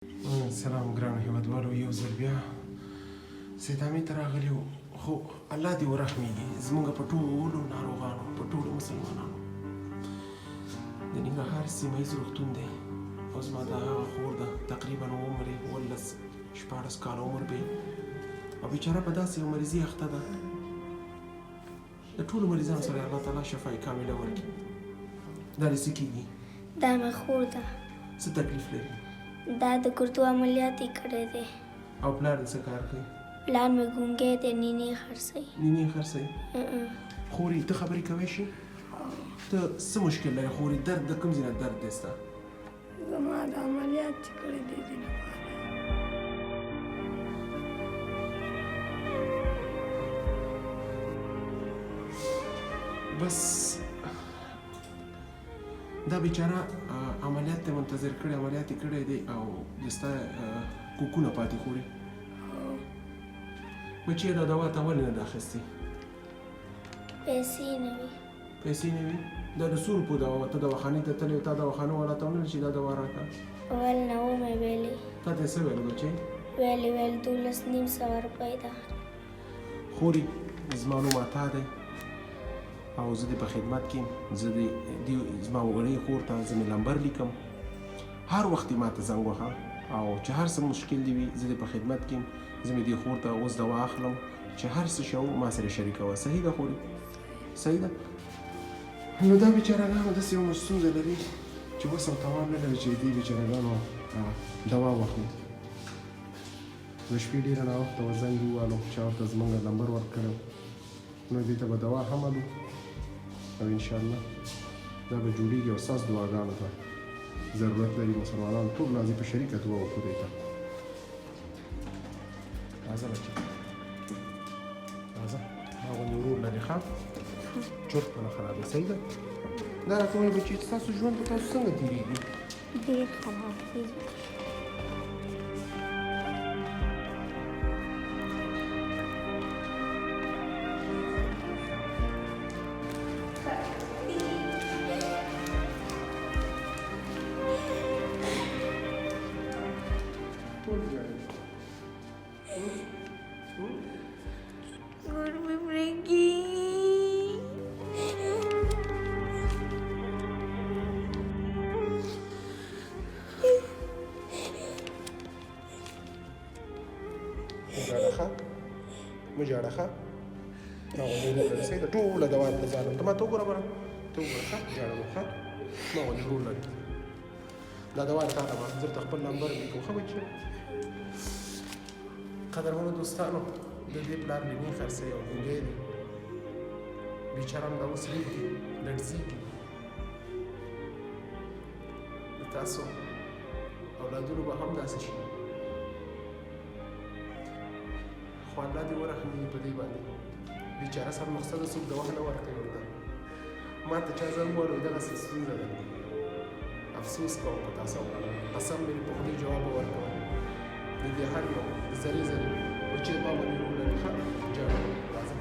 سلام ګرانو هیوادوالو، یو ځل بیا سیدامې ته راغلي وو، خو الله دې ورحمېږي زموږ په ټولو ناروغانو، په ټولو مسلمانانو. د ننګرهار سیمه ییز روغتون دی او زما د هغه خور ده، تقریبا عمر یې 14 کاله عمر به او بیچاره په داسې یو مریضي اخته ده. د ټولو مریضانو سره الله تعالی شفای کامله ورکړي. دا دې څه کېږي؟ دا مې خور ده. څه تکلیف لري؟ دا د ګردو عملیات یې کړی دی. او پلار دې څه کار کوي؟ پلار مې ګونګی دی، نینې خرڅوي. نینې خرڅوي؟ خورې ته خبرې کوی شي؟ ته څه مشکل لري خورې؟ درد د کوم ځای نه درد دی ستا؟ زما د عملیات چې کړی دی دې لپاره. بس دا بیچاره عملیات ته منتظر کړی، عملیات یې کړی دی او د ستا کوکونه پاتې خوري. بچیه دا دوا ته ولې نه ده اخیستې؟ پیسې نه وي. پیسې نه وي؟ دا د څو روپو دوا وه؟ ته دواخانې ته تلې وې، تا دواخانه والا ته ونه ویل چې دا دوا راکړه؟ ول نه ومې ویلې. تا ته یې څه ویل بچی؟ ویل 12,500 روپۍ ده. خورې زما نوم عطا دی او زه دې په خدمت کې یم. زه دې زما وګړۍ خور ته زه مې نمبر لیکم، هر وخت یې ما ته زنګ وهه او چې هر څه مشکل دې وي زه دې په خدمت کې یم. زه مې دې خور ته اوس دوا اخلم چې هر څه شی ما سره شریکوه. صحیح ده خورې؟ صحیح ده. نو دا بیچارهګانو داسې یو ستونزه لري چې وس او توان نه لري چې دې بیچارهګانو دوا واخلي. د شپې ډېره ناوخته وه زنګ یې ووهلو، چا ورته زموږ نمبر ورکړی نو دې ته به دوا حملو او انشاءالله دا به جوړېږي او ستاسو دعاګانو ته ضرورت لري. مسلمانانو ټول راځي په شریکه دعا وکړو دې ته. راځه بچې، راځه، ما غوندې ورور لرې ښه؟ چرت به نه خرابوي. صحیح ده؟ دا راته وایه بچې ستاسو ژوند په تاسو څنګه تېرېږي؟ ډېر ښه محفوظ. ګور مې پرېږدي. مجاړه ښه؟ مجاړه ښه؟ ما غوندې ورور لري. صحیح ده؟ ټوله دوا درته ځانم. ته ما ته وګوره بره، ته وګوره ښه؟ ژاړه مه ښه؟ ما غوندې ورور لري. دا دوا تا ته به زه درته خپل نمبر لیکم ښه بچیه؟ قدرمنو دوستانو، د دې پلار نینې خرڅوي او ګونګی دی. بیچاره همدا اوس ریږدي، لړزېږي. د تاسو اولادونو به هم داسې شي، خو الله دې ورحمېږي په دې باندې. بیچاره سر مقصده څوک دوا نه ورکوي ورته. ما ته چا زنګ ووهلو دغسې ستونزه ده، افسوس کوم په تاسو باندې. قسم مې په خدای جواب به ورکوم. د دې هر یو ذرې بچې ما باندې ورور لري ښه؟ جاړه راځه.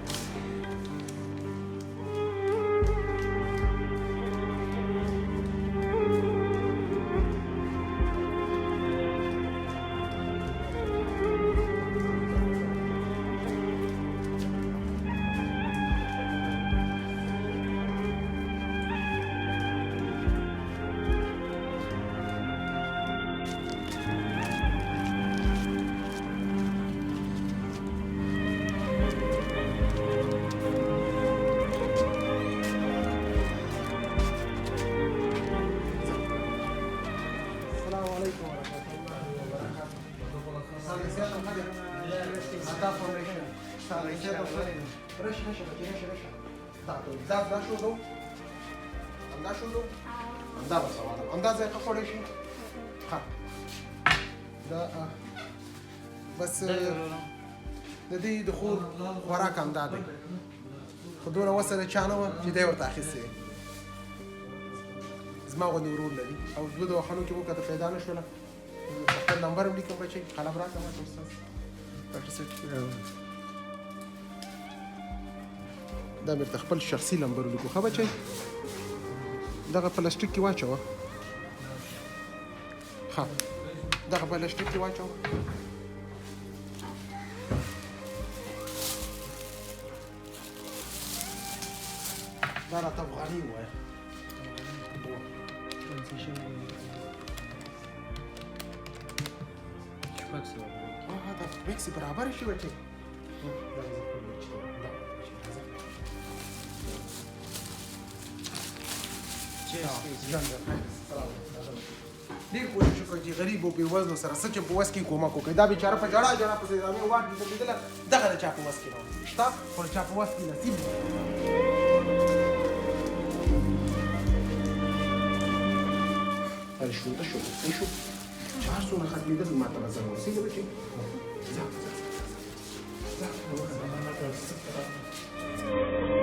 بس د دې د خور خوراک همدا دی، خو دومره وسه د چا نه وه چې دی ورته اخیستې. زما غوندې ورور لري او دوه دواخانو کې وکړه پیدا نه شوله. خپل نمبر هم لیکم بچی، قلم راکړه ماته استاد ډاکټر صاحب. دا مې خپل شخصي نمبر ولیکو ښه بچی؟ دغه پلاستیک کې واچوه. ها دغه بلشټیک کې واچوه. دا راته افغاني ووایه. دا مکسي برابره شي بچې. ډېر کوشش وکړه چې غریب او بېوزلو سره څه چې په وس کې کومک وکړي. دا بیچاره په ژړا ژړا پسې ادامې واټ لیدله دغه د چا په وس کې نه وه شته خو د چا په وس کې نصیب دی. شوته شو صحیح شو. 400 نه ختمېدل ما ته به زه ورسېږه بچې. ځه ځه ځه ځه